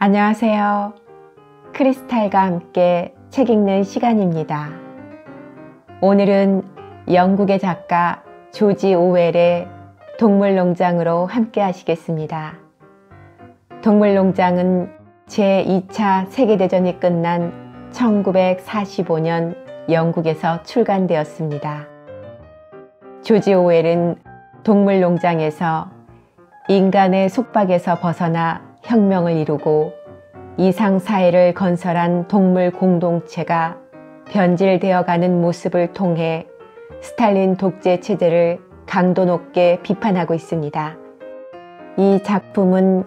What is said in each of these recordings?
안녕하세요. 크리스탈과 함께 책 읽는 시간입니다. 오늘은 영국의 작가 조지 오웰의 동물농장으로 함께 하시겠습니다. 동물농장은 제2차 세계대전이 끝난 1945년 영국에서 출간되었습니다. 조지 오웰은 동물농장에서 인간의 속박에서 벗어나 혁명을 이루고 이상사회를 건설한 동물 공동체가 변질되어가는 모습을 통해 스탈린 독재 체제를 강도 높게 비판하고 있습니다. 이 작품은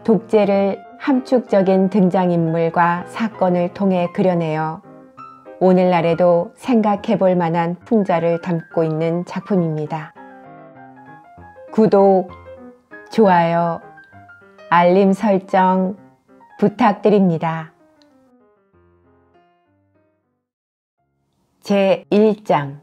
독재를 함축적인 등장인물과 사건을 통해 그려내어 오늘날에도 생각해 볼 만한 풍자를 담고 있는 작품입니다. 구독, 좋아요, 알림 설정 부탁드립니다. 제1장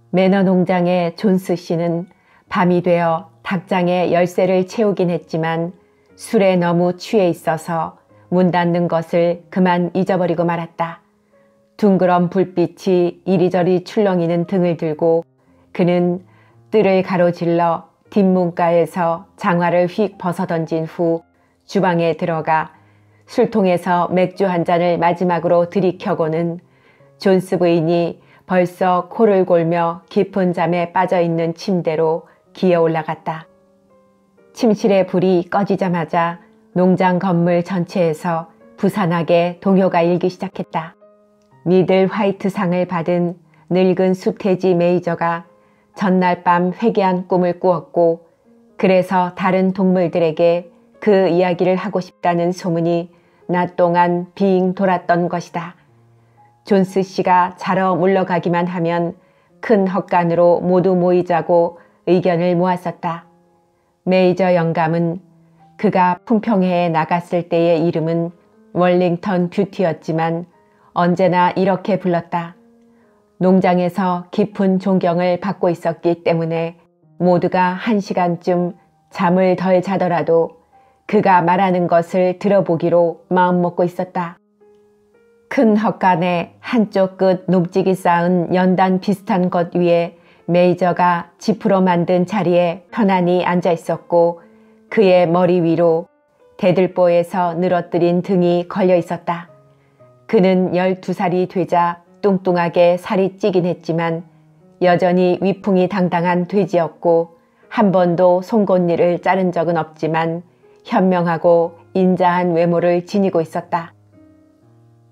매너 농장의 존스 씨는 밤이 되어 닭장에 열쇠를 채우긴 했지만 술에 너무 취해 있어서 문 닫는 것을 그만 잊어버리고 말았다. 둥그런 불빛이 이리저리 출렁이는 등을 들고 그는 뜰을 가로질러 뒷문가에서 장화를 휙 벗어던진 후 주방에 들어가 술통에서 맥주 한 잔을 마지막으로 들이켜고는 존스 부인이 벌써 코를 골며 깊은 잠에 빠져있는 침대로 기어 올라갔다. 침실의 불이 꺼지자마자 농장 건물 전체에서 부산하게 동요가 일기 시작했다. 미들 화이트 상을 받은 늙은 수태지 메이저가 전날 밤 회개한 꿈을 꾸었고 그래서 다른 동물들에게 그 이야기를 하고 싶다는 소문이 낮 동안 빙 돌았던 것이다. 존스 씨가 자러 물러가기만 하면 큰 헛간으로 모두 모이자고 의견을 모았었다. 메이저 영감은 그가 풍평회에 나갔을 때의 이름은 월링턴 뷰티였지만 언제나 이렇게 불렀다. 농장에서 깊은 존경을 받고 있었기 때문에 모두가 1시간쯤 잠을 덜 자더라도 그가 말하는 것을 들어보기로 마음먹고 있었다. 큰 헛간의 한쪽 끝 높직이 쌓은 연단 비슷한 것 위에 메이저가 지프로 만든 자리에 편안히 앉아 있었고 그의 머리 위로 대들보에서 늘어뜨린 등이 걸려 있었다. 그는 12살이 되자 뚱뚱하게 살이 찌긴 했지만 여전히 위풍이 당당한 돼지였고 한 번도 송곳니를 자른 적은 없지만 현명하고 인자한 외모를 지니고 있었다.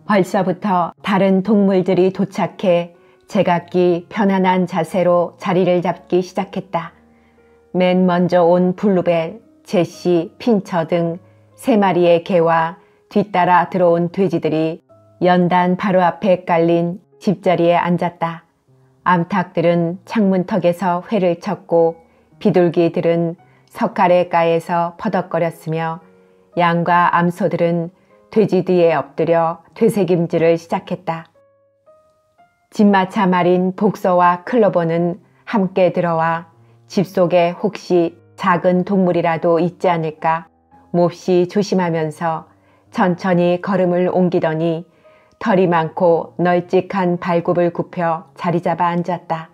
벌써부터 다른 동물들이 도착해 제각기 편안한 자세로 자리를 잡기 시작했다. 맨 먼저 온 블루벨, 제시, 핀처 등 3마리의 개와 뒤따라 들어온 돼지들이 연단 바로 앞에 깔린 집자리에 앉았다. 암탉들은 창문턱에서 회를 쳤고 비둘기들은 석가래가에서 퍼덕거렸으며 양과 암소들은 돼지 뒤에 엎드려 되새김질을 시작했다. 집마차 말인 복서와 클로버는 함께 들어와 집 속에 혹시 작은 동물이라도 있지 않을까 몹시 조심하면서 천천히 걸음을 옮기더니 털이 많고 널찍한 발굽을 굽혀 자리 잡아 앉았다.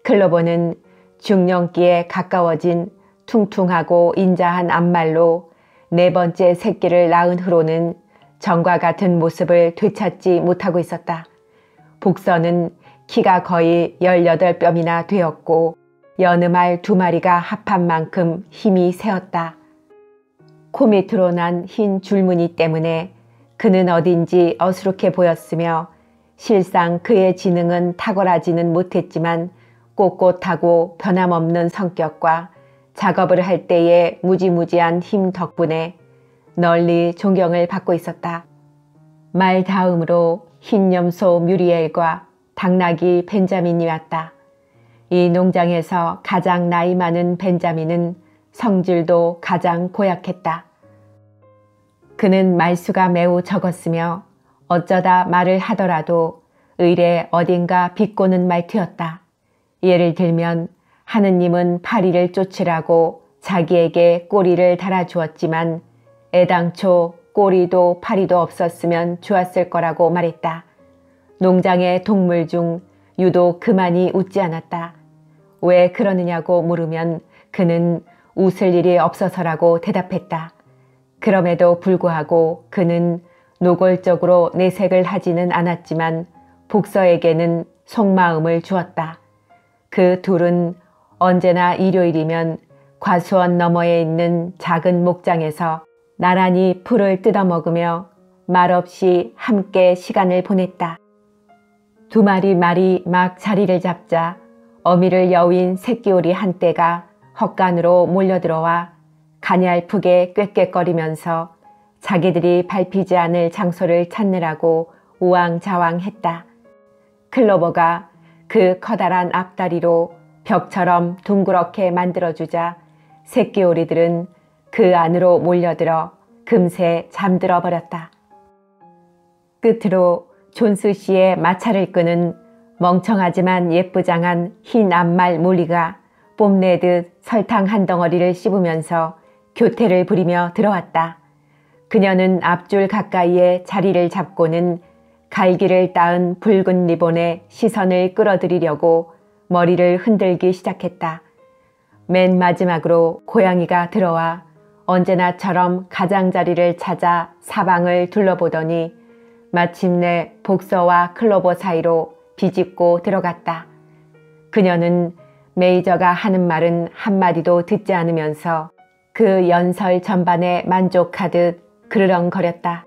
클로버는 중년기에 가까워진 퉁퉁하고 인자한 앞말로 4번째 새끼를 낳은 후로는 전과 같은 모습을 되찾지 못하고 있었다. 복서는 키가 거의 18뼘이나 되었고 여느 말 2마리가 합한 만큼 힘이 세었다. 코 밑으로 난 흰 줄무늬 때문에 그는 어딘지 어수룩해 보였으며 실상 그의 지능은 탁월하지는 못했지만 꼿꼿하고 변함없는 성격과 작업을 할 때의 무지무지한 힘 덕분에 널리 존경을 받고 있었다. 말 다음으로 흰염소 뮤리엘과 당나귀 벤자민이 왔다. 이 농장에서 가장 나이 많은 벤자민은 성질도 가장 고약했다. 그는 말수가 매우 적었으며 어쩌다 말을 하더라도 의례 어딘가 비꼬는 말투였다. 예를 들면 하느님은 파리를 쫓으라고 자기에게 꼬리를 달아주었지만 애당초 꼬리도 파리도 없었으면 좋았을 거라고 말했다. 농장의 동물 중 유독 그만이 웃지 않았다. 왜 그러느냐고 물으면 그는 웃을 일이 없어서라고 대답했다. 그럼에도 불구하고 그는 노골적으로 내색을 하지는 않았지만 복서에게는 속마음을 주었다. 그 둘은 언제나 일요일이면 과수원 너머에 있는 작은 목장에서 나란히 풀을 뜯어먹으며 말없이 함께 시간을 보냈다. 두 마리 말이 막 자리를 잡자 어미를 여윈 새끼오리 한 떼가 헛간으로 몰려들어와 가냘프게 꾀꾀거리면서 자기들이 밟히지 않을 장소를 찾느라고 우왕좌왕했다. 클로버가 그 커다란 앞다리로 벽처럼 둥그렇게 만들어주자 새끼오리들은 그 안으로 몰려들어 금세 잠들어 버렸다. 끝으로 존스 씨의 마차를 끄는 멍청하지만 예쁘장한 흰 앞말 몰리가 뽐내듯 설탕 한 덩어리를 씹으면서 교태를 부리며 들어왔다. 그녀는 앞줄 가까이에 자리를 잡고는 갈기를 따은 붉은 리본에 시선을 끌어들이려고 머리를 흔들기 시작했다. 맨 마지막으로 고양이가 들어와 언제나처럼 가장자리를 찾아 사방을 둘러보더니 마침내 복서와 클로버 사이로 비집고 들어갔다. 그녀는 메이저가 하는 말은 한마디도 듣지 않으면서 그 연설 전반에 만족하듯 그르렁거렸다.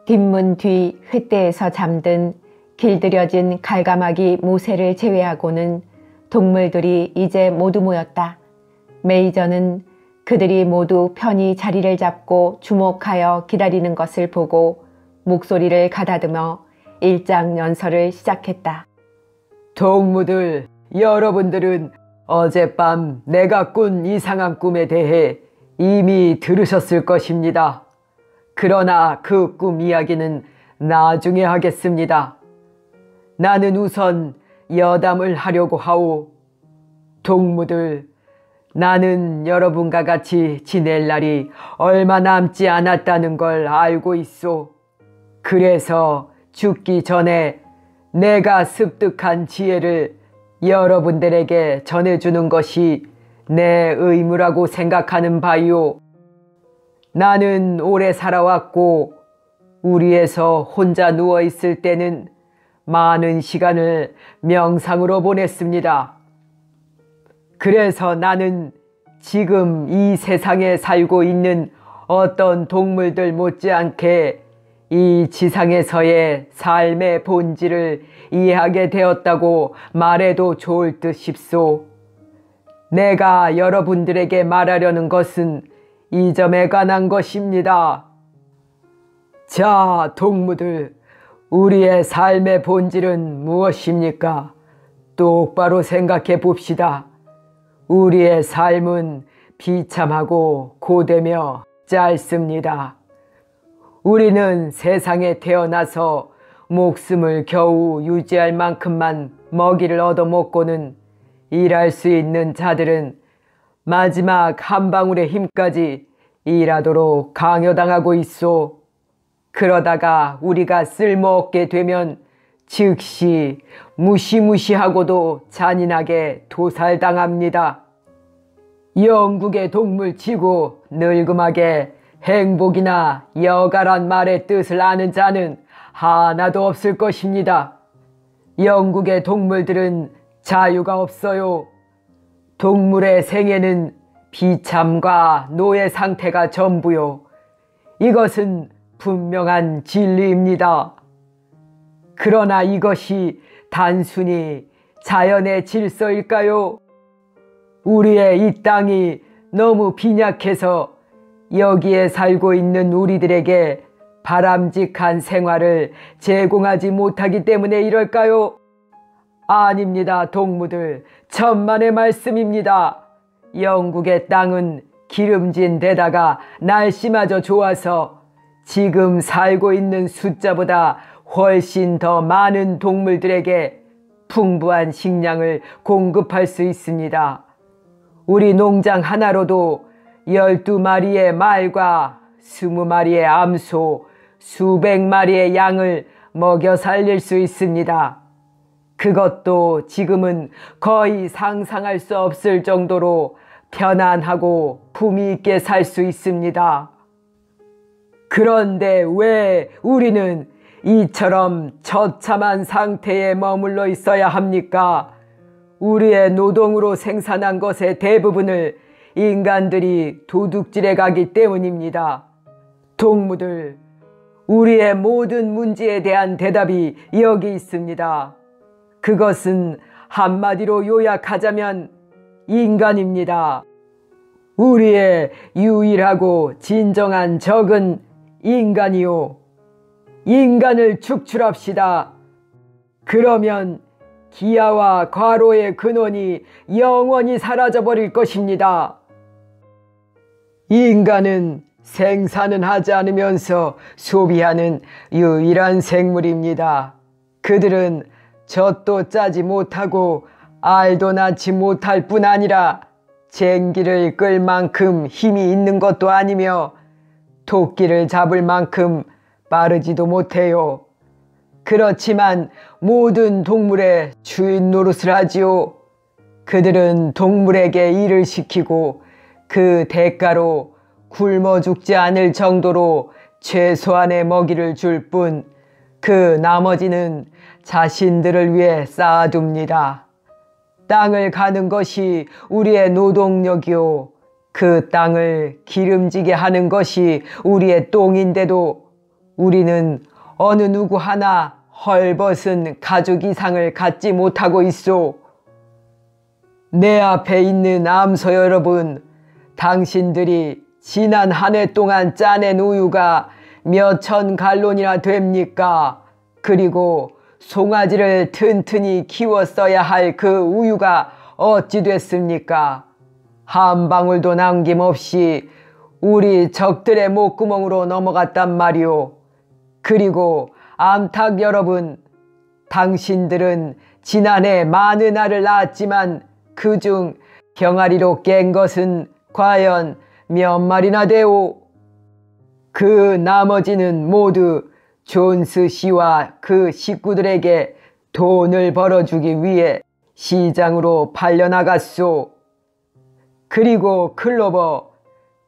뒷문 뒤 횃대에서 잠든 길들여진 갈가마기 모새를 제외하고는 동물들이 이제 모두 모였다. 메이저는 그들이 모두 편히 자리를 잡고 주목하여 기다리는 것을 보고 목소리를 가다듬어 일장 연설을 시작했다. 동무들, 여러분들은 어젯밤 내가 꾼 이상한 꿈에 대해 이미 들으셨을 것입니다. 그러나 그 꿈 이야기는 나중에 하겠습니다. 나는 우선 여담을 하려고 하오. 동무들, 나는 여러분과 같이 지낼 날이 얼마 남지 않았다는 걸 알고 있소. 그래서 죽기 전에 내가 습득한 지혜를 여러분들에게 전해주는 것이 내 의무라고 생각하는 바이오. 나는 오래 살아왔고 우리에서 혼자 누워있을 때는 많은 시간을 명상으로 보냈습니다. 그래서 나는 지금 이 세상에 살고 있는 어떤 동물들 못지않게 이 지상에서의 삶의 본질을 이해하게 되었다고 말해도 좋을 듯 싶소. 내가 여러분들에게 말하려는 것은 이 점에 관한 것입니다. 자, 동무들, 우리의 삶의 본질은 무엇입니까? 똑바로 생각해 봅시다. 우리의 삶은 비참하고 고되며 짧습니다. 우리는 세상에 태어나서 목숨을 겨우 유지할 만큼만 먹이를 얻어먹고는 일할 수 있는 자들은 마지막 한 방울의 힘까지 일하도록 강요당하고 있소. 그러다가 우리가 쓸모없게 되면 즉시 무시무시하고도 잔인하게 도살당합니다. 영국의 동물치고 늙음하게 행복이나 여가란 말의 뜻을 아는 자는 하나도 없을 것입니다. 영국의 동물들은 자유가 없어요. 동물의 생애는 비참과 노예 상태가 전부요. 이것은 분명한 진리입니다. 그러나 이것이 단순히 자연의 질서일까요? 우리의 이 땅이 너무 빈약해서 여기에 살고 있는 우리들에게 바람직한 생활을 제공하지 못하기 때문에 이럴까요? 아닙니다, 동무들. 천만의 말씀입니다. 영국의 땅은 기름진 데다가 날씨마저 좋아서 지금 살고 있는 숫자보다 훨씬 더 많은 동물들에게 풍부한 식량을 공급할 수 있습니다. 우리 농장 하나로도 12마리의 말과 20마리의 암소, 수백 마리의 양을 먹여 살릴 수 있습니다. 그것도 지금은 거의 상상할 수 없을 정도로 편안하고 품위 있게 살 수 있습니다. 그런데 왜 우리는 이처럼 처참한 상태에 머물러 있어야 합니까? 우리의 노동으로 생산한 것의 대부분을 인간들이 도둑질해 가기 때문입니다. 동무들, 우리의 모든 문제에 대한 대답이 여기 있습니다. 그것은 한마디로 요약하자면 인간입니다. 우리의 유일하고 진정한 적은 인간이요. 인간을 축출합시다. 그러면 기아와 과로의 근원이 영원히 사라져버릴 것입니다. 인간은 생산은 하지 않으면서 소비하는 유일한 생물입니다. 그들은 젖도 짜지 못하고 알도 낳지 못할 뿐 아니라 쟁기를 끌 만큼 힘이 있는 것도 아니며 토끼를 잡을 만큼 빠르지도 못해요. 그렇지만 모든 동물의 주인 노릇을 하지요. 그들은 동물에게 일을 시키고 그 대가로 굶어 죽지 않을 정도로 최소한의 먹이를 줄 뿐 그 나머지는 자신들을 위해 쌓아둡니다. 땅을 가는 것이 우리의 노동력이요. 그 땅을 기름지게 하는 것이 우리의 똥인데도 우리는 어느 누구 하나 헐벗은 가죽 이상을 갖지 못하고 있소. 내 앞에 있는 암소 여러분, 당신들이 지난 한 해 동안 짜낸 우유가 몇천 갈론이나 됩니까? 그리고 송아지를 튼튼히 키웠어야 할 그 우유가 어찌 됐습니까? 한 방울도 남김없이 우리 적들의 목구멍으로 넘어갔단 말이오. 그리고 암탉 여러분, 당신들은 지난해 많은 알을 낳았지만 그중 병아리로 깬 것은 과연 몇 마리나 되오? 그 나머지는 모두 존스 씨와 그 식구들에게 돈을 벌어주기 위해 시장으로 팔려나갔소. 그리고 클로버,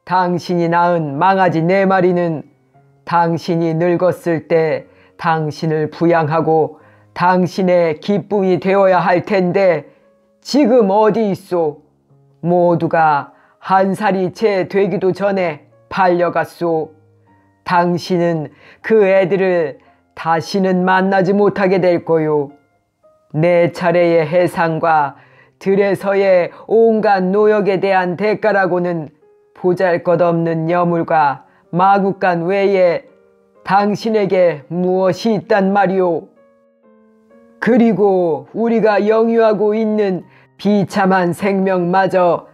당신이 낳은 망아지 4마리는 당신이 늙었을 때 당신을 부양하고 당신의 기쁨이 되어야 할 텐데 지금 어디 있소? 모두가 1살이 채 되기도 전에 팔려갔소. 당신은 그 애들을 다시는 만나지 못하게 될 거요. 내 차례의 해상과 들에서의 온갖 노역에 대한 대가라고는 보잘것없는 여물과 마구간 외에 당신에게 무엇이 있단 말이오. 그리고 우리가 영유하고 있는 비참한 생명마저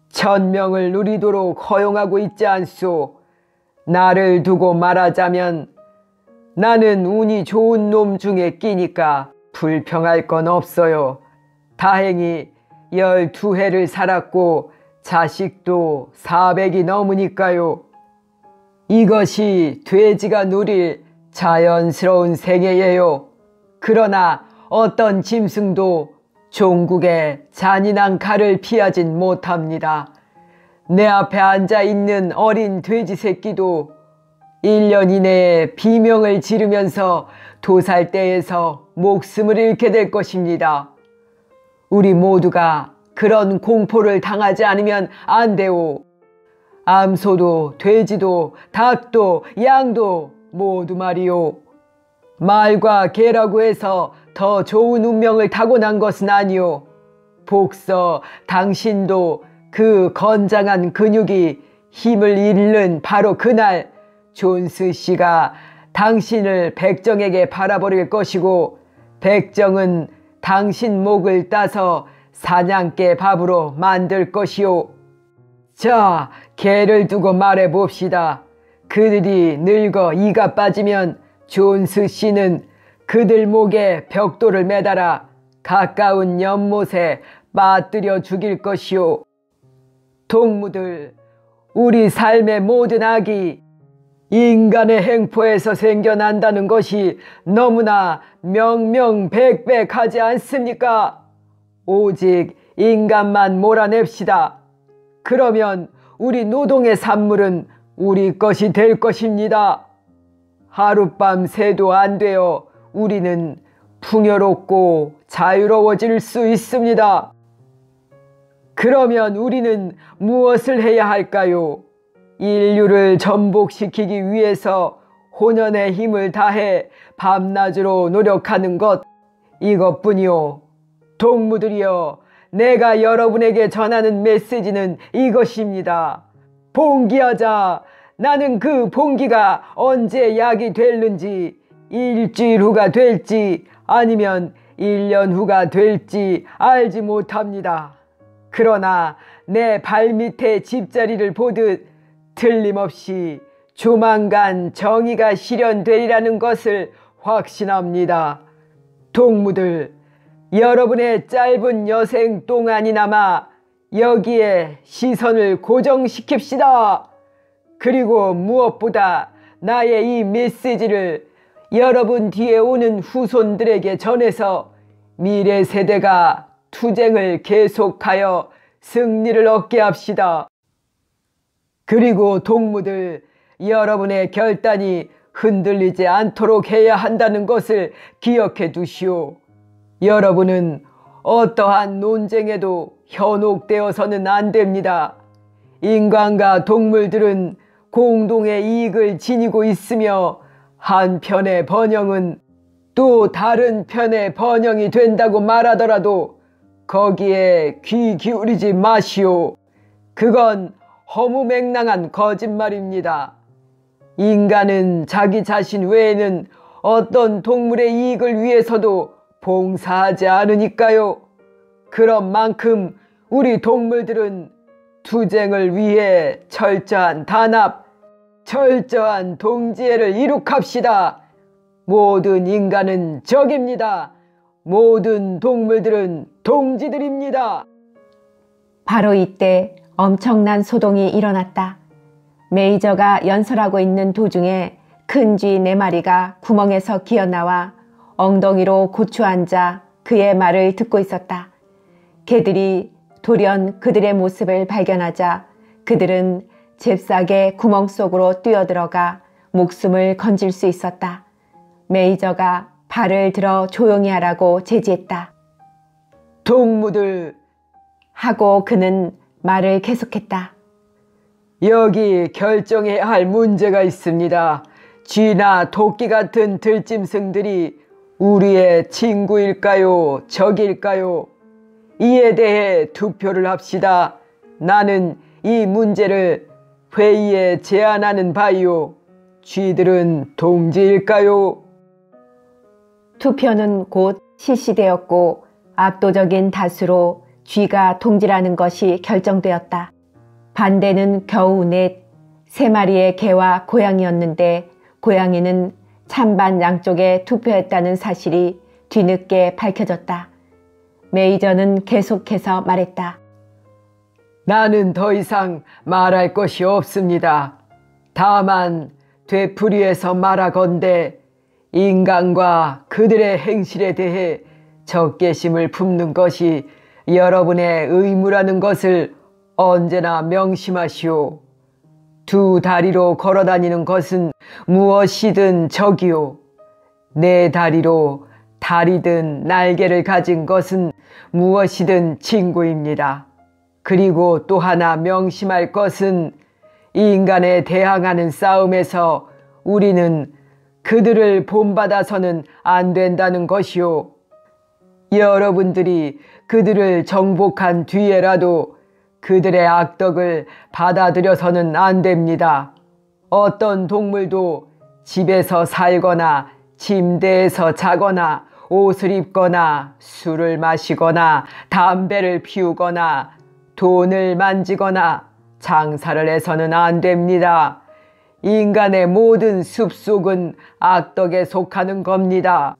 천명을 누리도록 허용하고 있지 않소. 나를 두고 말하자면 나는 운이 좋은 놈 중에 끼니까 불평할 건 없어요. 다행히 12해를 살았고 자식도 400이 넘으니까요. 이것이 돼지가 누릴 자연스러운 생애예요. 그러나 어떤 짐승도 종국의 잔인한 칼을 피하진 못합니다. 내 앞에 앉아있는 어린 돼지 새끼도 1년 이내에 비명을 지르면서 도살대에서 목숨을 잃게 될 것입니다. 우리 모두가 그런 공포를 당하지 않으면 안 돼오. 암소도 돼지도 닭도 양도 모두 말이오. 말과 개라고 해서 더 좋은 운명을 타고난 것은 아니오. 복서, 당신도 그 건장한 근육이 힘을 잃는 바로 그날 존스 씨가 당신을 백정에게 팔아버릴 것이고 백정은 당신 목을 따서 사냥개 밥으로 만들 것이오. 자, 개를 두고 말해봅시다. 그들이 늙어 이가 빠지면 존스 씨는 그들 목에 벽돌을 매달아 가까운 연못에 빠뜨려 죽일 것이오. 동무들, 우리 삶의 모든 악이 인간의 행포에서 생겨난다는 것이 너무나 명명백백하지 않습니까? 오직 인간만 몰아냅시다. 그러면 우리 노동의 산물은 우리 것이 될 것입니다. 하룻밤 새도 안 되어 우리는 풍요롭고 자유로워질 수 있습니다. 그러면 우리는 무엇을 해야 할까요? 인류를 전복시키기 위해서 혼연의 힘을 다해 밤낮으로 노력하는 것, 이것뿐이요. 동무들이여, 내가 여러분에게 전하는 메시지는 이것입니다. 봉기하자. 나는 그 봉기가 언제 약이 될는지, 일주일 후가 될지 아니면 1년 후가 될지 알지 못합니다. 그러나 내 발밑에 집자리를 보듯 틀림없이 조만간 정의가 실현되리라는 것을 확신합니다. 동무들, 여러분의 짧은 여생 동안이나마 여기에 시선을 고정시킵시다. 그리고 무엇보다 나의 이 메시지를 여러분 뒤에 오는 후손들에게 전해서 미래 세대가 투쟁을 계속하여 승리를 얻게 합시다. 그리고 동무들, 여러분의 결단이 흔들리지 않도록 해야 한다는 것을 기억해 두시오. 여러분은 어떠한 논쟁에도 현혹되어서는 안 됩니다. 인간과 동물들은 공동의 이익을 지니고 있으며 한편의 번영은 또 다른 편의 번영이 된다고 말하더라도 거기에 귀 기울이지 마시오. 그건 허무맹랑한 거짓말입니다. 인간은 자기 자신 외에는 어떤 동물의 이익을 위해서도 봉사하지 않으니까요. 그런 만큼 우리 동물들은 투쟁을 위해 철저한 단합, 철저한 동지애를 이룩합시다. 모든 인간은 적입니다. 모든 동물들은 동지들입니다. 바로 이때 엄청난 소동이 일어났다. 메이저가 연설하고 있는 도중에 큰 쥐 4마리가 구멍에서 기어나와 엉덩이로 고추앉아 그의 말을 듣고 있었다. 개들이 돌연 그들의 모습을 발견하자 그들은 잽싸게 구멍 속으로 뛰어들어가 목숨을 건질 수 있었다. 메이저가 발을 들어 조용히 하라고 제지했다. 동무들, 하고 그는 말을 계속했다. 여기 결정해야 할 문제가 있습니다. 쥐나 토끼 같은 들짐승들이 우리의 친구일까요? 적일까요? 이에 대해 투표를 합시다. 나는 이 문제를 회의에 제안하는 바이오. 쥐들은 동지일까요? 투표는 곧 실시되었고 압도적인 다수로 쥐가 동지라는 것이 결정되었다. 반대는 겨우 3마리의 개와 고양이였는데 고양이는 찬반 양쪽에 투표했다는 사실이 뒤늦게 밝혀졌다. 메이저는 계속해서 말했다. 나는 더 이상 말할 것이 없습니다. 다만 되풀이해서 말하건대 인간과 그들의 행실에 대해 적개심을 품는 것이 여러분의 의무라는 것을 언제나 명심하시오. 2 다리로 걸어다니는 것은 무엇이든 적이요. 4 다리로 다리든 날개를 가진 것은 무엇이든 친구입니다. 그리고 또 하나 명심할 것은 인간에 대항하는 싸움에서 우리는 그들을 본받아서는 안 된다는 것이요. 여러분들이 그들을 정복한 뒤에라도 그들의 악덕을 받아들여서는 안 됩니다. 어떤 동물도 집에서 살거나 침대에서 자거나 옷을 입거나 술을 마시거나 담배를 피우거나 돈을 만지거나 장사를 해서는 안 됩니다. 인간의 모든 습속은 악덕에 속하는 겁니다.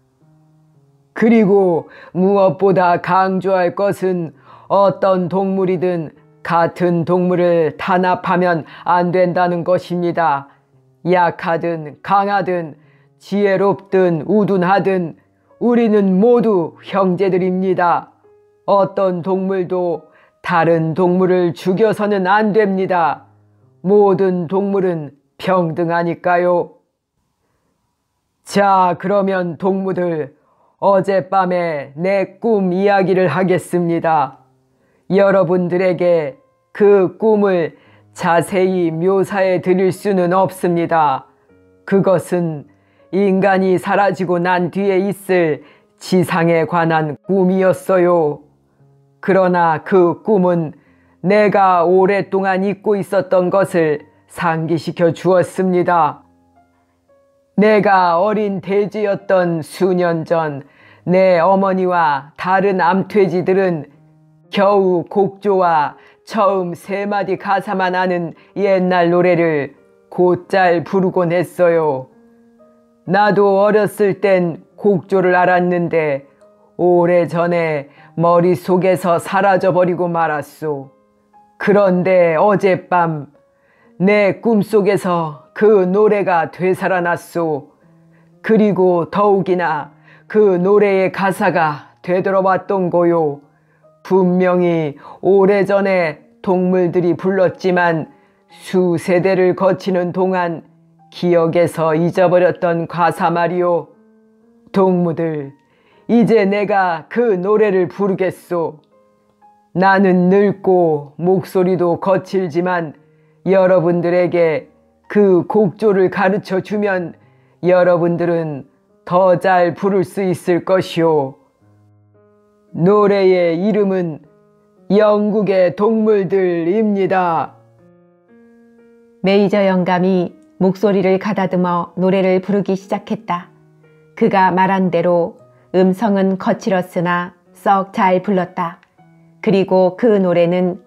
그리고 무엇보다 강조할 것은 어떤 동물이든 같은 동물을 단합하면 안 된다는 것입니다. 약하든 강하든 지혜롭든 우둔하든 우리는 모두 형제들입니다. 어떤 동물도 다른 동물을 죽여서는 안 됩니다. 모든 동물은 평등하니까요. 자, 그러면 동무들, 어젯밤에 내 꿈 이야기를 하겠습니다. 여러분들에게 그 꿈을 자세히 묘사해 드릴 수는 없습니다. 그것은 인간이 사라지고 난 뒤에 있을 지상에 관한 꿈이었어요. 그러나 그 꿈은 내가 오랫동안 잊고 있었던 것을 상기시켜 주었습니다. 내가 어린 돼지였던 수년 전 내 어머니와 다른 암돼지들은 겨우 곡조와 처음 3마디 가사만 아는 옛날 노래를 곧잘 부르곤 했어요. 나도 어렸을 땐 곡조를 알았는데 오래전에 머릿속에서 사라져버리고 말았소. 그런데 어젯밤 내 꿈속에서 그 노래가 되살아났소. 그리고 더욱이나 그 노래의 가사가 되돌아왔던 거요. 분명히 오래전에 동물들이 불렀지만 수세대를 거치는 동안 기억에서 잊어버렸던 가사 말이요. 동무들, 이제 내가 그 노래를 부르겠소. 나는 늙고 목소리도 거칠지만 여러분들에게 그 곡조를 가르쳐 주면 여러분들은 더 잘 부를 수 있을 것이오. 노래의 이름은 영국의 동물들입니다. 메이저 영감이 목소리를 가다듬어 노래를 부르기 시작했다. 그가 말한 대로 음성은 거칠었으나 썩 잘 불렀다. 그리고 그 노래는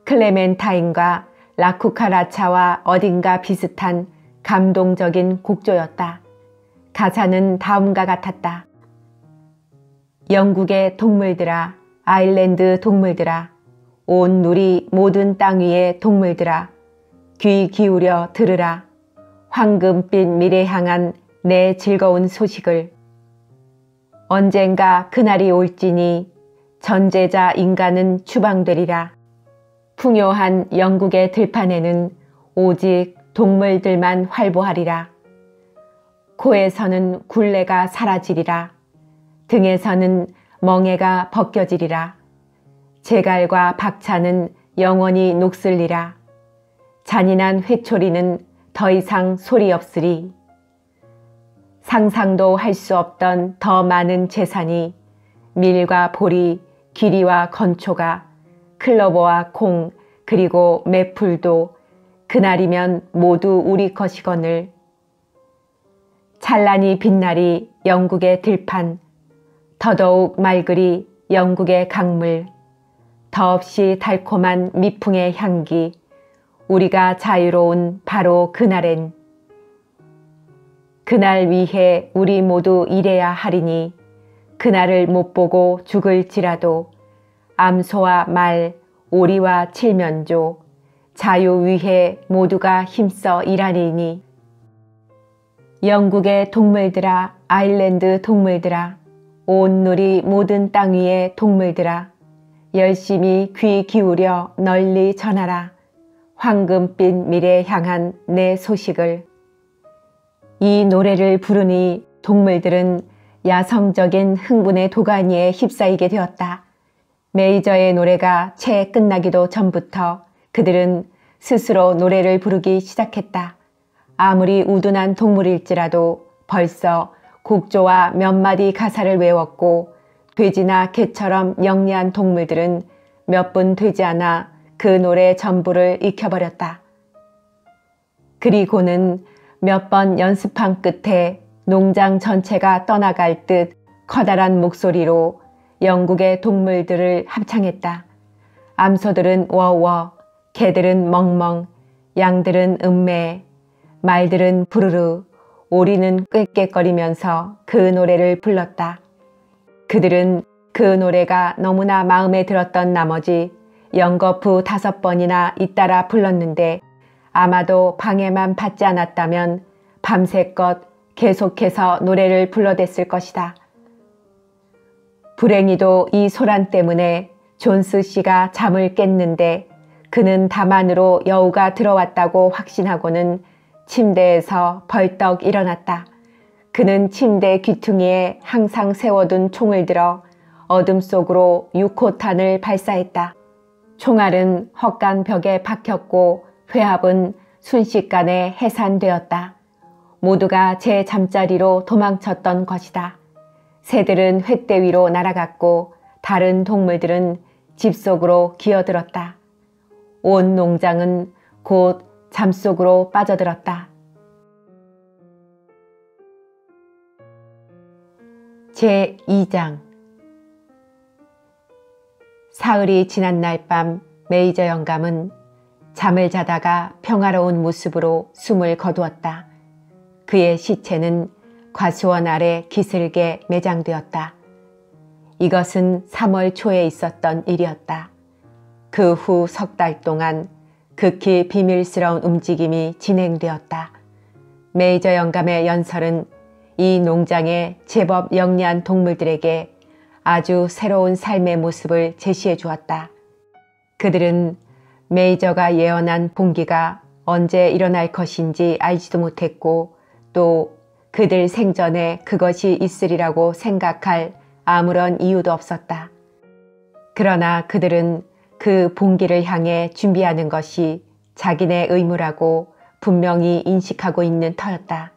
클레멘타인과 라쿠카라차와 어딘가 비슷한 감동적인 곡조였다. 가사는 다음과 같았다. 영국의 동물들아, 아일랜드 동물들아, 온 누리 모든 땅 위의 동물들아, 귀 기울여 들으라. 황금빛 미래 향한 내 즐거운 소식을. 언젠가 그날이 올지니 전제자 인간은 추방되리라. 풍요한 영국의 들판에는 오직 동물들만 활보하리라. 코에서는 굴레가 사라지리라. 등에서는 멍에가 벗겨지리라. 제갈과 박차는 영원히 녹슬리라. 잔인한 회초리는 더 이상 소리 없으리. 상상도 할 수 없던 더 많은 재산이 밀과 보리, 기리와 건초가, 클로버와 콩, 그리고 매풀도 그날이면 모두 우리 것이거늘. 찬란히 빛나리 영국의 들판, 더더욱 맑으리 영국의 강물, 더없이 달콤한 미풍의 향기, 우리가 자유로운 바로 그날엔. 그날 위해 우리 모두 일해야 하리니 그날을 못 보고 죽을지라도 암소와 말, 오리와 칠면조, 자유 위해 모두가 힘써 일하리니. 영국의 동물들아, 아일랜드 동물들아, 온 누리 모든 땅 위의 동물들아, 열심히 귀 기울여 널리 전하라. 황금빛 미래 향한 내 소식을. 이 노래를 부르니 동물들은 야성적인 흥분의 도가니에 휩싸이게 되었다. 메이저의 노래가 채 끝나기도 전부터 그들은 스스로 노래를 부르기 시작했다. 아무리 우둔한 동물일지라도 벌써 곡조와 몇 마디 가사를 외웠고 돼지나 개처럼 영리한 동물들은 몇 분 되지 않아 그 노래 전부를 익혀버렸다. 그리고는 몇 번 연습한 끝에 농장 전체가 떠나갈 듯 커다란 목소리로 영국의 동물들을 합창했다. 암소들은 워워, 개들은 멍멍, 양들은 음매, 말들은 부르르, 오리는 꾀꾀거리면서 그 노래를 불렀다. 그들은 그 노래가 너무나 마음에 들었던 나머지 연거푸 5번이나 잇따라 불렀는데 아마도 방해만 받지 않았다면 밤새껏 계속해서 노래를 불러댔을 것이다. 불행히도 이 소란 때문에 존스 씨가 잠을 깼는데 그는 담안으로 여우가 들어왔다고 확신하고는 침대에서 벌떡 일어났다. 그는 침대 귀퉁이에 항상 세워둔 총을 들어 어둠 속으로 6호탄을 발사했다. 총알은 헛간 벽에 박혔고 회합은 순식간에 해산되었다. 모두가 제 잠자리로 도망쳤던 것이다. 새들은 횃대 위로 날아갔고 다른 동물들은 집 속으로 기어들었다. 온 농장은 곧 잠속으로 빠져들었다. 제2장. 사흘이 지난 날 밤 메이저 영감은 잠을 자다가 평화로운 모습으로 숨을 거두었다. 그의 시체는 과수원 아래 기슭에 매장되었다. 이것은 3월 초에 있었던 일이었다. 그 후 석 달 동안 극히 비밀스러운 움직임이 진행되었다. 메이저 영감의 연설은 이 농장의 제법 영리한 동물들에게 아주 새로운 삶의 모습을 제시해 주었다. 그들은 메이저가 예언한 봉기가 언제 일어날 것인지 알지도 못했고 또 그들 생전에 그것이 있으리라고 생각할 아무런 이유도 없었다. 그러나 그들은 그 봉기를 향해 준비하는 것이 자기네 의무라고 분명히 인식하고 있는 터였다.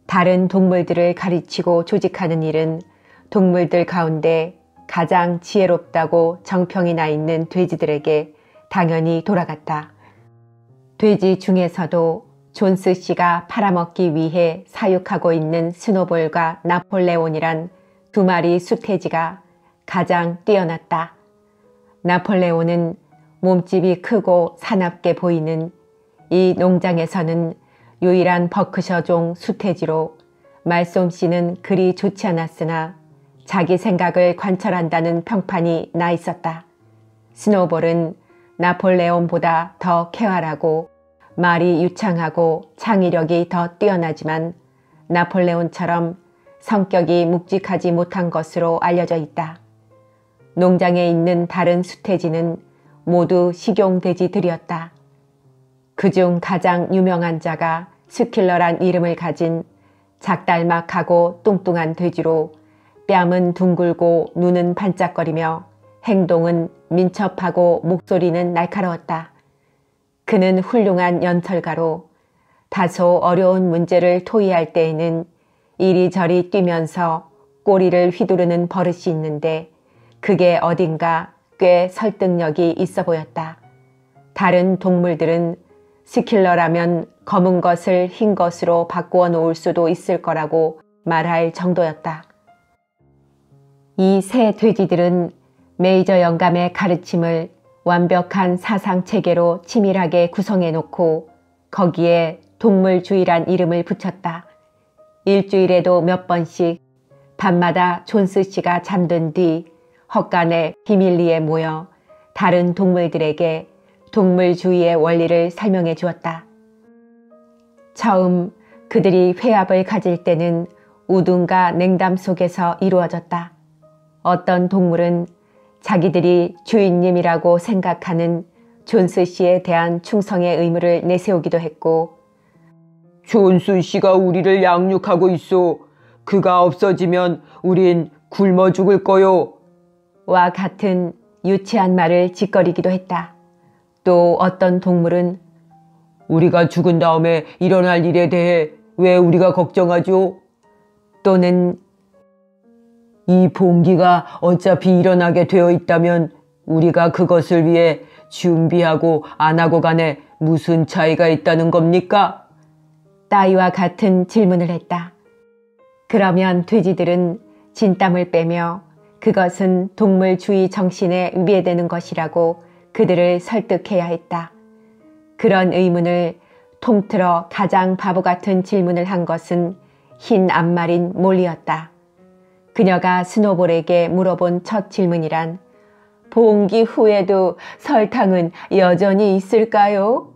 다른 동물들을 가르치고 조직하는 일은 동물들 가운데 가장 지혜롭다고 정평이 나 있는 돼지들에게 당연히 돌아갔다. 돼지 중에서도 존스 씨가 팔아먹기 위해 사육하고 있는 스노볼과 나폴레온이란 2마리 수태지가 가장 뛰어났다. 나폴레온은 몸집이 크고 사납게 보이는 이 농장에서는 유일한 버크셔종 수태지로 말솜씨는 그리 좋지 않았으나 자기 생각을 관철한다는 평판이 나 있었다. 스노볼은 나폴레온보다 더 쾌활하고 말이 유창하고 창의력이 더 뛰어나지만 나폴레온처럼 성격이 묵직하지 못한 것으로 알려져 있다. 농장에 있는 다른 수태지는 모두 식용돼지들이었다. 그중 가장 유명한 자가 스킬러란 이름을 가진 작달막하고 뚱뚱한 돼지로 뺨은 둥글고 눈은 반짝거리며 행동은 민첩하고 목소리는 날카로웠다. 그는 훌륭한 연설가로 다소 어려운 문제를 토의할 때에는 이리저리 뛰면서 꼬리를 휘두르는 버릇이 있는데 그게 어딘가 꽤 설득력이 있어 보였다. 다른 동물들은 스킬러라면 검은 것을 흰 것으로 바꾸어 놓을 수도 있을 거라고 말할 정도였다. 이 세 돼지들은 메이저 영감의 가르침을 완벽한 사상체계로 치밀하게 구성해 놓고 거기에 동물주의란 이름을 붙였다. 일주일에도 몇 번씩 밤마다 존스 씨가 잠든 뒤 헛간에 비밀리에 모여 다른 동물들에게 동물주의의 원리를 설명해 주었다. 처음 그들이 회합을 가질 때는 우둔과 냉담 속에서 이루어졌다. 어떤 동물은 자기들이 주인님이라고 생각하는 존스 씨에 대한 충성의 의무를 내세우기도 했고 존스 씨가 우리를 양육하고 있어. 그가 없어지면 우린 굶어 죽을 거요. 와 같은 유치한 말을 짓거리기도 했다. 또 어떤 동물은 우리가 죽은 다음에 일어날 일에 대해 왜 우리가 걱정하죠? 또는 이 봉기가 어차피 일어나게 되어 있다면 우리가 그것을 위해 준비하고 안 하고 간에 무슨 차이가 있다는 겁니까? 따위와 같은 질문을 했다. 그러면 돼지들은 진땀을 빼며 그것은 동물주의 정신에 위배되는 것이라고 그들을 설득해야 했다. 그런 의문을 통틀어 가장 바보 같은 질문을 한 것은 흰 앞말인 몰리였다. 그녀가 스노볼에게 물어본 첫 질문이란 봉기 후에도 설탕은 여전히 있을까요?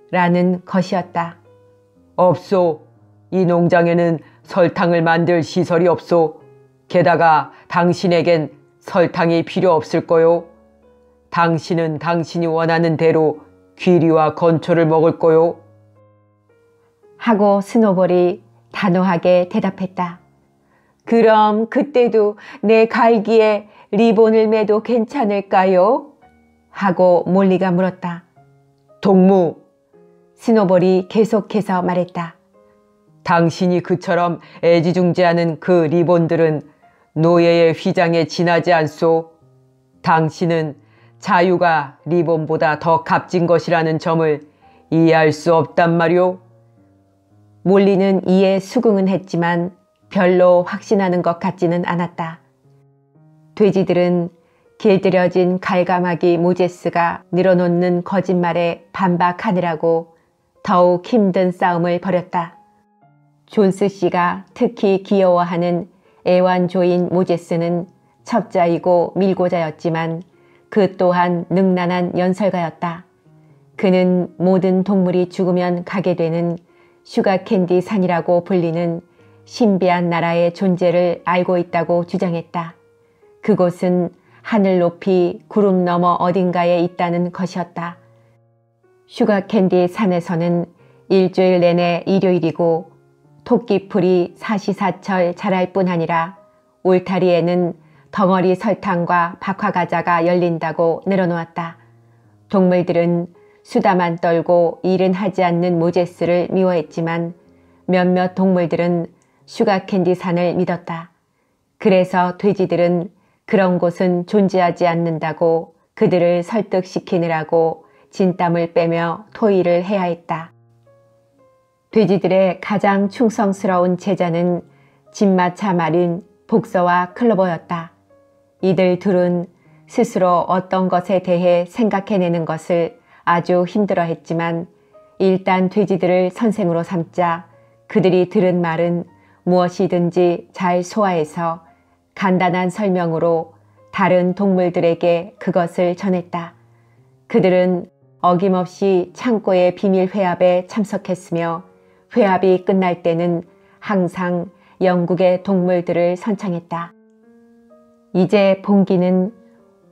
라는 것이었다. 없소. 이 농장에는 설탕을 만들 시설이 없소. 게다가 당신에겐 설탕이 필요 없을 거요. 당신은 당신이 원하는 대로 귀리와 건초를 먹을 거요. 하고 스노볼이 단호하게 대답했다. 그럼 그때도 내 갈기에 리본을 매도 괜찮을까요? 하고 몰리가 물었다. 동무, 스노볼이 계속해서 말했다. 당신이 그처럼 애지중지하는 그 리본들은 노예의 휘장에 지나지 않소. 당신은 자유가 리본보다 더 값진 것이라는 점을 이해할 수 없단 말이오. 몰리는 이에 수긍은 했지만 별로 확신하는 것 같지는 않았다. 돼지들은 길들여진 갈가마기 모제스가 늘어놓는 거짓말에 반박하느라고 더욱 힘든 싸움을 벌였다. 존스 씨가 특히 귀여워하는 애완조인 모제스는 첩자이고 밀고자였지만 그 또한 능란한 연설가였다. 그는 모든 동물이 죽으면 가게 되는 슈가캔디 산이라고 불리는 신비한 나라의 존재를 알고 있다고 주장했다. 그곳은 하늘 높이 구름 너머 어딘가에 있다는 것이었다. 슈가캔디 산에서는 일주일 내내 일요일이고 토끼풀이 사시사철 자랄 뿐 아니라 울타리에는 덩어리 설탕과 박화과자가 열린다고 늘어놓았다. 동물들은 수다만 떨고 일은 하지 않는 모제스를 미워했지만 몇몇 동물들은 슈가캔디 산을 믿었다. 그래서 돼지들은 그런 곳은 존재하지 않는다고 그들을 설득시키느라고 진땀을 빼며 토의를 해야 했다. 돼지들의 가장 충성스러운 제자는 진마차 마린 복서와 클로버였다. 이들 둘은 스스로 어떤 것에 대해 생각해내는 것을 아주 힘들어했지만 일단 돼지들을 선생으로 삼자 그들이 들은 말은 무엇이든지 잘 소화해서 간단한 설명으로 다른 동물들에게 그것을 전했다. 그들은 어김없이 창고의 비밀 회합에 참석했으며 회합이 끝날 때는 항상 영국의 동물들을 선창했다. 이제 봉기는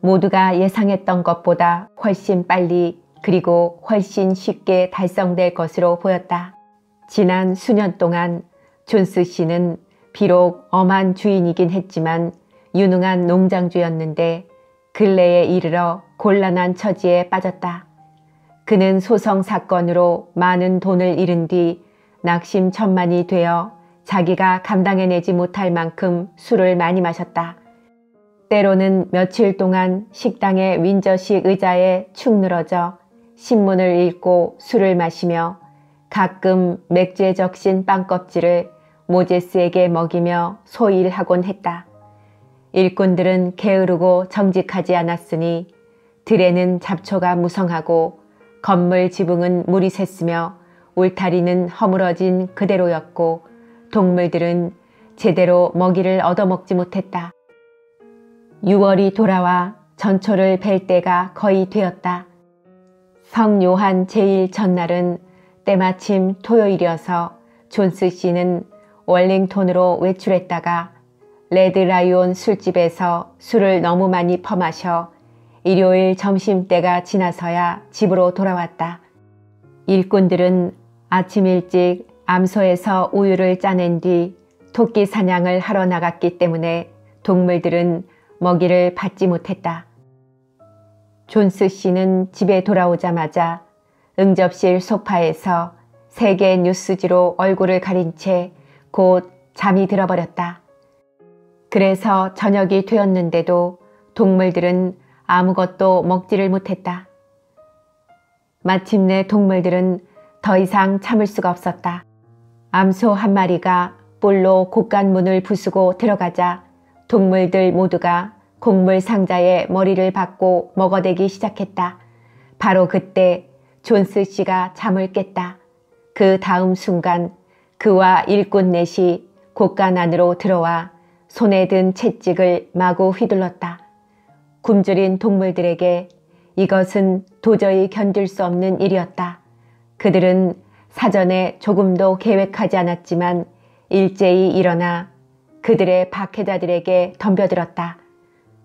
모두가 예상했던 것보다 훨씬 빨리 그리고 훨씬 쉽게 달성될 것으로 보였다. 지난 수년 동안 존스 씨는 비록 엄한 주인이긴 했지만 유능한 농장주였는데 근래에 이르러 곤란한 처지에 빠졌다. 그는 소송 사건으로 많은 돈을 잃은 뒤 낙심천만이 되어 자기가 감당해내지 못할 만큼 술을 많이 마셨다. 때로는 며칠 동안 식당의 윈저식 의자에 축 늘어져 신문을 읽고 술을 마시며 가끔 맥주에 적신 빵껍질을 모제스에게 먹이며 소일하곤 했다. 일꾼들은 게으르고 정직하지 않았으니 들에는 잡초가 무성하고 건물 지붕은 물이 샜으며 울타리는 허물어진 그대로였고 동물들은 제대로 먹이를 얻어먹지 못했다. 6월이 돌아와 전초를 뵐 때가 거의 되었다. 성 요한 제1 전날은 때마침 토요일이어서 존스 씨는 월링톤으로 외출했다가 레드라이온 술집에서 술을 너무 많이 퍼마셔 일요일 점심때가 지나서야 집으로 돌아왔다. 일꾼들은 아침 일찍 암소에서 우유를 짜낸 뒤 토끼 사냥을 하러 나갔기 때문에 동물들은 먹이를 받지 못했다. 존스 씨는 집에 돌아오자마자 응접실 소파에서 세계 뉴스지로 얼굴을 가린 채 곧 잠이 들어버렸다. 그래서 저녁이 되었는데도 동물들은 아무것도 먹지를 못했다. 마침내 동물들은 더 이상 참을 수가 없었다. 암소 한 마리가 뿔로 곳간문을 부수고 들어가자 동물들 모두가 곡물 상자에 머리를 박고 먹어대기 시작했다. 바로 그때 존스 씨가 잠을 깼다. 그 다음 순간 그와 일꾼 넷이 곳간 안으로 들어와 손에 든 채찍을 마구 휘둘렀다. 굶주린 동물들에게 이것은 도저히 견딜 수 없는 일이었다. 그들은 사전에 조금도 계획하지 않았지만 일제히 일어나 그들의 박해자들에게 덤벼들었다.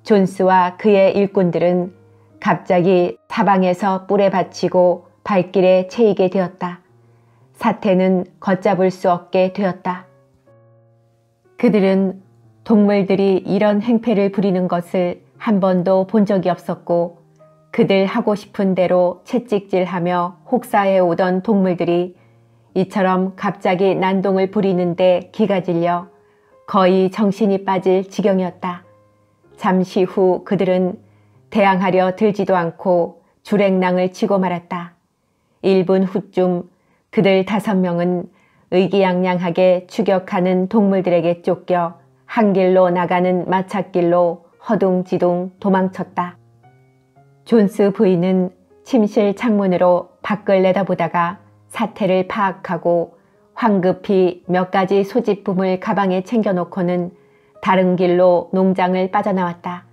존스와 그의 일꾼들은 갑자기 사방에서 뿔에 받치고 발길에 채이게 되었다. 사태는 걷잡을 수 없게 되었다. 그들은 동물들이 이런 행패를 부리는 것을 한 번도 본 적이 없었고 그들 하고 싶은 대로 채찍질하며 혹사해 오던 동물들이 이처럼 갑자기 난동을 부리는데 기가 질려 거의 정신이 빠질 지경이었다. 잠시 후 그들은 대항하려 들지도 않고 주랭랑을 치고 말았다. 1분 후쯤 그들 5명은 의기양양하게 추격하는 동물들에게 쫓겨 한 길로 나가는 마찻길로 허둥지둥 도망쳤다. 존스 부인은 침실 창문으로 밖을 내다보다가 사태를 파악하고 황급히 몇 가지 소지품을 가방에 챙겨놓고는 다른 길로 농장을 빠져나왔다.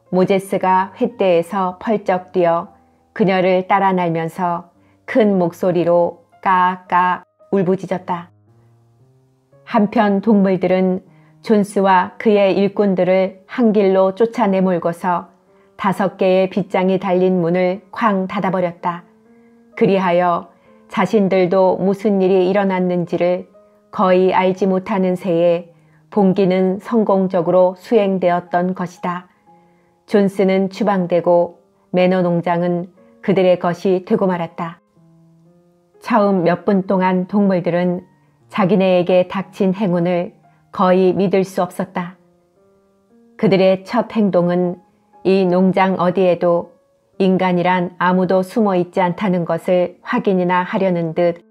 모제스가 횃대에서 펄쩍 뛰어 그녀를 따라 날면서 큰 목소리로 까까 울부짖었다. 한편 동물들은 존스와 그의 일꾼들을 한 길로 쫓아내몰고서 5개의 빗장이 달린 문을 쾅 닫아버렸다. 그리하여 자신들도 무슨 일이 일어났는지를 거의 알지 못하는 새에 봉기는 성공적으로 수행되었던 것이다. 존스는 추방되고 매너 농장은 그들의 것이 되고 말았다. 처음 몇 분 동안 동물들은 자기네에게 닥친 행운을 거의 믿을 수 없었다. 그들의 첫 행동은 이 농장 어디에도 인간이란 아무도 숨어 있지 않다는 것을 확인이나 하려는 듯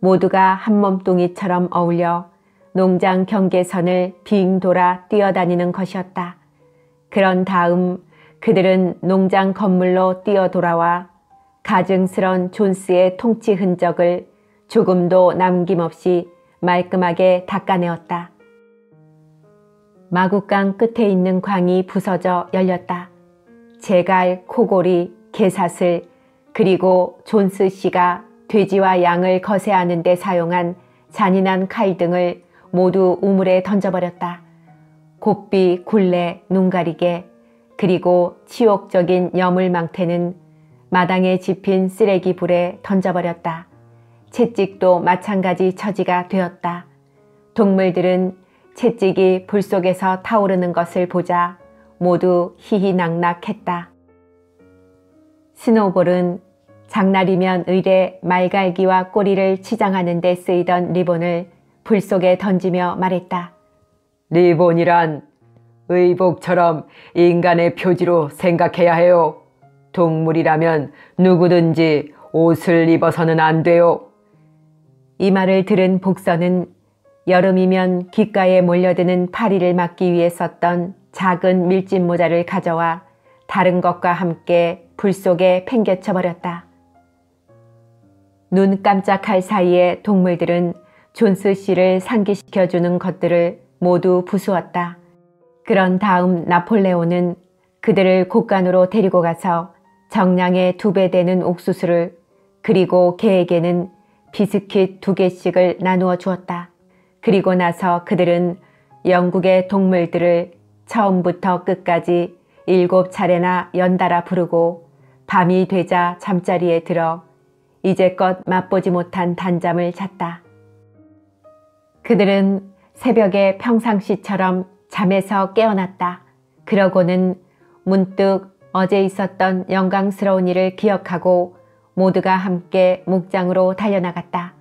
모두가 한 몸뚱이처럼 어울려 농장 경계선을 빙 돌아 뛰어다니는 것이었다. 그런 다음 그들은 농장 건물로 뛰어 돌아와 가증스런 존스의 통치 흔적을 조금도 남김없이 말끔하게 닦아내었다. 마구강 끝에 있는 광이 부서져 열렸다. 제갈, 코골이, 개사슬, 그리고 존스 씨가 돼지와 양을 거세하는 데 사용한 잔인한 칼 등을 모두 우물에 던져버렸다. 곱비, 굴레, 눈가리개, 그리고 치욕적인 여물망태는 마당에 집힌 쓰레기 불에 던져버렸다. 채찍도 마찬가지 처지가 되었다. 동물들은 채찍이 불 속에서 타오르는 것을 보자 모두 희희낙낙했다. 스노볼은 장날이면 의례 말갈기와 꼬리를 치장하는 데 쓰이던 리본을 불 속에 던지며 말했다. 리본이란 의복처럼 인간의 표지로 생각해야 해요. 동물이라면 누구든지 옷을 입어서는 안 돼요. 이 말을 들은 복선은 여름이면 귓가에 몰려드는 파리를 막기 위해 썼던 작은 밀짚 모자를 가져와 다른 것과 함께 불 속에 팽개쳐 버렸다. 눈 깜짝할 사이에 동물들은 존스 씨를 상기시켜주는 것들을 모두 부수었다. 그런 다음 나폴레온은 그들을 곳간으로 데리고 가서 정량의 2배 되는 옥수수를 그리고 개에게는 비스킷 2개씩을 나누어 주었다. 그리고 나서 그들은 영국의 동물들을 처음부터 끝까지 7차례나 연달아 부르고 밤이 되자 잠자리에 들어 이제껏 맛보지 못한 단잠을 잤다. 그들은 새벽에 평상시처럼 잠에서 깨어났다. 그러고는 문득 어제 있었던 영광스러운 일을 기억하고 모두가 함께 목장으로 달려나갔다.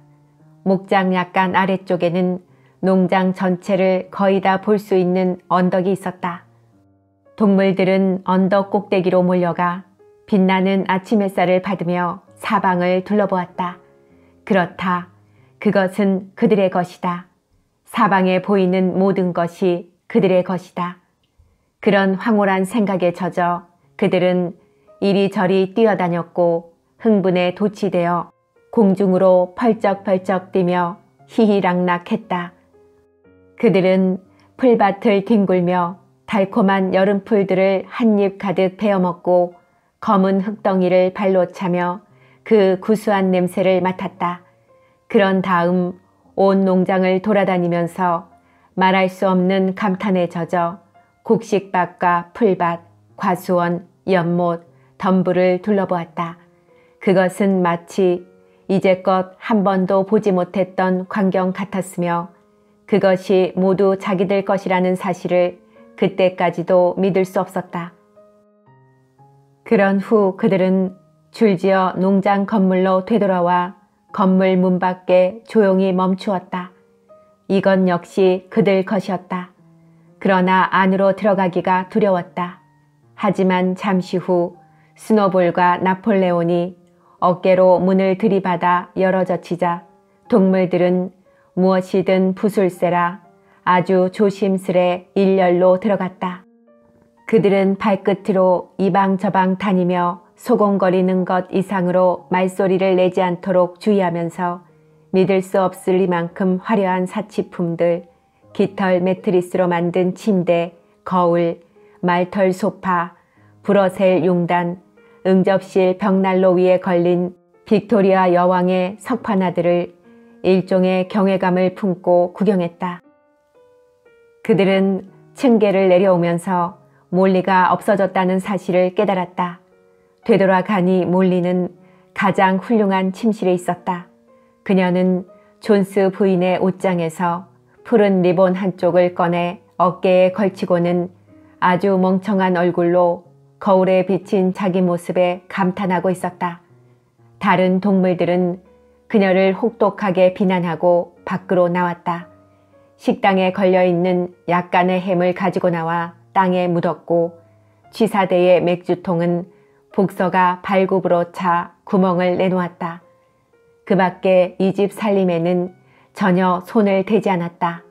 목장 약간 아래쪽에는 농장 전체를 거의 다 볼 수 있는 언덕이 있었다. 동물들은 언덕 꼭대기로 몰려가 빛나는 아침 햇살을 받으며 사방을 둘러보았다. 그렇다. 그것은 그들의 것이다. 사방에 보이는 모든 것이 그들의 것이다. 그런 황홀한 생각에 젖어 그들은 이리저리 뛰어다녔고 흥분에 도취되어 공중으로 펄쩍펄쩍 뛰며 희희락락했다. 그들은 풀밭을 뒹굴며 달콤한 여름풀들을 한 입 가득 베어먹고 검은 흙덩이를 발로 차며 그 구수한 냄새를 맡았다. 그런 다음 온 농장을 돌아다니면서 말할 수 없는 감탄에 젖어 곡식밭과 풀밭, 과수원, 연못, 덤불을 둘러보았다. 그것은 마치 이제껏 한 번도 보지 못했던 광경 같았으며 그것이 모두 자기들 것이라는 사실을 그때까지도 믿을 수 없었다. 그런 후 그들은 줄지어 농장 건물로 되돌아와 건물 문 밖에 조용히 멈추었다. 이건 역시 그들 것이었다. 그러나 안으로 들어가기가 두려웠다. 하지만 잠시 후 스노볼과 나폴레온이 어깨로 문을 들이받아 열어젖히자 동물들은 무엇이든 부술세라 아주 조심스레 일렬로 들어갔다. 그들은 발끝으로 이방저방 다니며 소곤거리는 것 이상으로 말소리를 내지 않도록 주의하면서 믿을 수 없을 이만큼 화려한 사치품들, 깃털 매트리스로 만든 침대, 거울, 말털 소파, 브러셀 용단, 응접실 벽난로 위에 걸린 빅토리아 여왕의 석판화들을 일종의 경외감을 품고 구경했다. 그들은 층계를 내려오면서 몰리가 없어졌다는 사실을 깨달았다. 되돌아가니 몰리는 가장 훌륭한 침실에 있었다. 그녀는 존스 부인의 옷장에서 푸른 리본 한쪽을 꺼내 어깨에 걸치고는 아주 멍청한 얼굴로 거울에 비친 자기 모습에 감탄하고 있었다. 다른 동물들은 그녀를 혹독하게 비난하고 밖으로 나왔다. 식당에 걸려있는 약간의 햄을 가지고 나와 땅에 묻었고 취사대의 맥주통은 복서가 발굽으로 차 구멍을 내놓았다. 그 밖에 이 집 살림에는 전혀 손을 대지 않았다.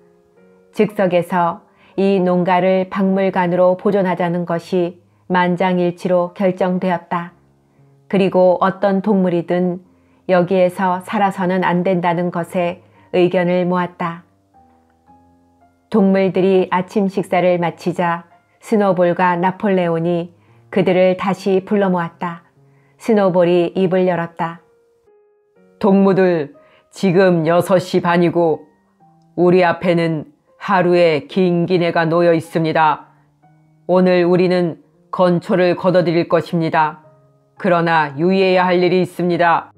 즉석에서 이 농가를 박물관으로 보존하자는 것이 만장일치로 결정되었다. 그리고 어떤 동물이든 여기에서 살아서는 안 된다는 것에 의견을 모았다. 동물들이 아침 식사를 마치자 스노볼과 나폴레온이 그들을 다시 불러 모았다. 스노볼이 입을 열었다. 동무들, 지금 6시 반이고 우리 앞에는 하루의 긴 기내가 놓여 있습니다. 오늘 우리는 건초를 걷어들일 것입니다. 그러나 유의해야 할 일이 있습니다.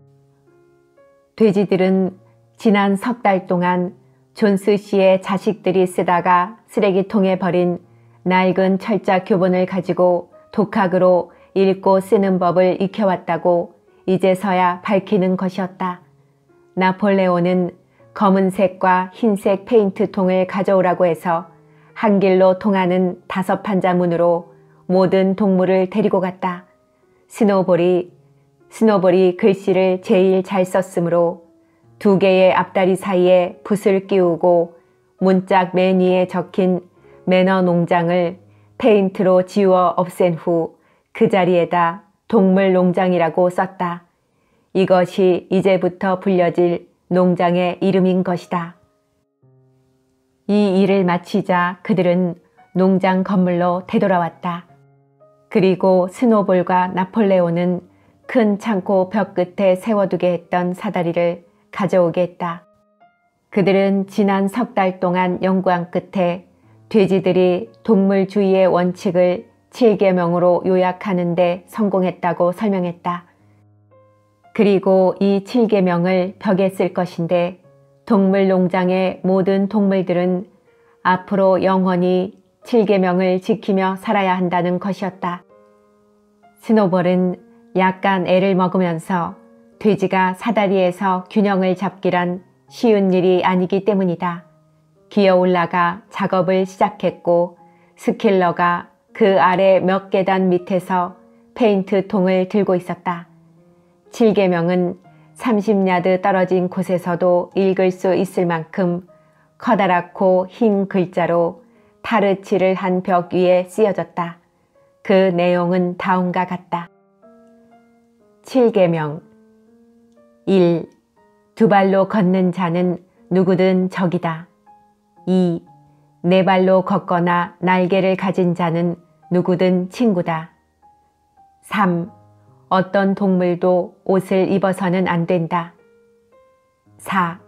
돼지들은 지난 석 달 동안 존스 씨의 자식들이 쓰다가 쓰레기통에 버린 낡은 철자 교본을 가지고 독학으로 읽고 쓰는 법을 익혀왔다고 이제서야 밝히는 것이었다. 나폴레온은 검은색과 흰색 페인트통을 가져오라고 해서 한 길로 통하는 5판자 문으로 모든 동물을 데리고 갔다. 스노볼이 글씨를 제일 잘 썼으므로 2개의 앞다리 사이에 붓을 끼우고 문짝 맨 위에 적힌 매너 농장을 페인트로 지워 없앤 후 그 자리에다 동물 농장이라고 썼다. 이것이 이제부터 불려질 농장의 이름인 것이다. 이 일을 마치자 그들은 농장 건물로 되돌아왔다. 그리고 스노볼과 나폴레온은 큰 창고 벽 끝에 세워두게 했던 사다리를 가져오게 했다. 그들은 지난 석 달 동안 연구한 끝에 돼지들이 동물주의의 원칙을 7계명으로 요약하는 데 성공했다고 설명했다. 그리고 이 7계명을 벽에 쓸 것인데 동물농장의 모든 동물들은 앞으로 영원히 7계명을 지키며 살아야 한다는 것이었다. 스노볼은 약간 애를 먹으면서 돼지가 사다리에서 균형을 잡기란 쉬운 일이 아니기 때문이다. 기어 올라가 작업을 시작했고 스킬러가 그 아래 몇 계단 밑에서 페인트통을 들고 있었다. 7계명은 30야드 떨어진 곳에서도 읽을 수 있을 만큼 커다랗고 흰 글자로 타르치를 한 벽 위에 쓰여졌다. 그 내용은 다음과 같다. 7계명 1. 두 발로 걷는 자는 누구든 적이다. 2. 네 발로 걷거나 날개를 가진 자는 누구든 친구다. 3. 어떤 동물도 옷을 입어서는 안 된다. 4.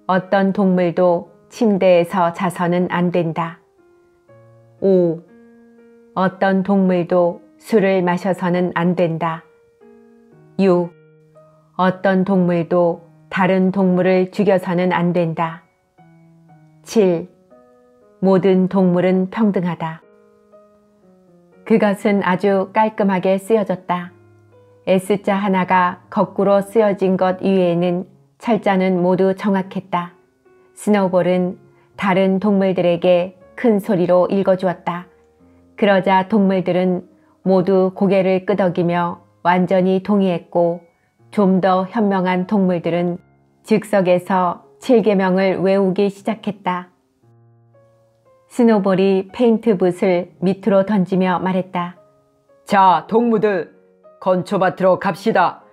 어떤 동물도 침대에서 자서는 안 된다. 5. 어떤 동물도 술을 마셔서는 안 된다. 6. 어떤 동물도 다른 동물을 죽여서는 안 된다. 7. 모든 동물은 평등하다. 그것은 아주 깔끔하게 쓰여졌다. S자 하나가 거꾸로 쓰여진 것 이외에는 철자는 모두 정확했다. 스노우볼은 다른 동물들에게 큰 소리로 읽어주었다. 그러자 동물들은 모두 고개를 끄덕이며 완전히 동의했고, 좀 더 현명한 동물들은 즉석에서 7계명을 외우기 시작했다. 스노볼이 페인트붓을 밑으로 던지며 말했다. 자, 동무들, 건초밭으로 갑시다.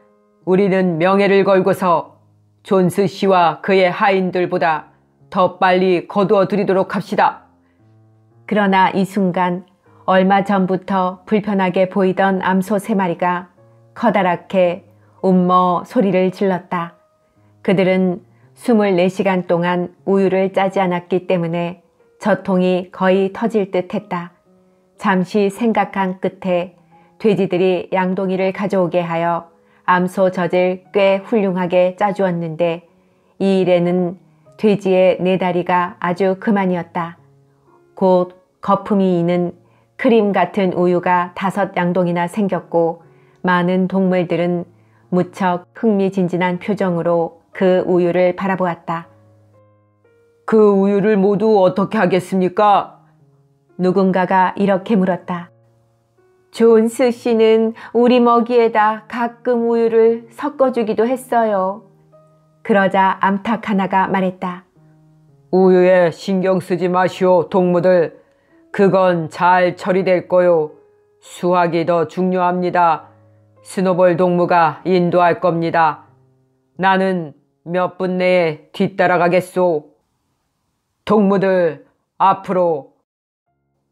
우리는 명예를 걸고서 존스 씨와 그의 하인들보다 더 빨리 거두어 들이도록 합시다. 그러나 이 순간 얼마 전부터 불편하게 보이던 암소 3마리가 커다랗게 움머 소리를 질렀다. 그들은 24시간 동안 우유를 짜지 않았기 때문에 젖통이 거의 터질 듯 했다. 잠시 생각한 끝에 돼지들이 양동이를 가져오게 하여 암소 젖을 꽤 훌륭하게 짜주었는데, 이 일에는 돼지의 4다리가 아주 그만이었다. 곧 거품이 있는 크림 같은 우유가 5양동이나 생겼고, 많은 동물들은 무척 흥미진진한 표정으로 그 우유를 바라보았다. 그 우유를 모두 어떻게 하겠습니까? 누군가가 이렇게 물었다. 존스 씨는 우리 먹이에다 가끔 우유를 섞어주기도 했어요. 그러자 암탉 하나가 말했다. 우유에 신경 쓰지 마시오, 동무들. 그건 잘 처리될 거요. 수확이 더 중요합니다. 스노볼 동무가 인도할 겁니다. 나는 몇 분 내에 뒤따라가겠소. 동무들, 앞으로.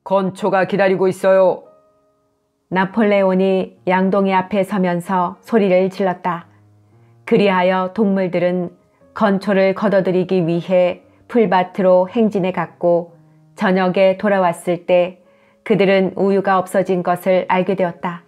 건초가 기다리고 있어요. 나폴레온이 양동이 앞에 서면서 소리를 질렀다. 그리하여 동물들은 건초를 걷어들이기 위해 풀밭으로 행진해 갔고, 저녁에 돌아왔을 때 그들은 우유가 없어진 것을 알게 되었다.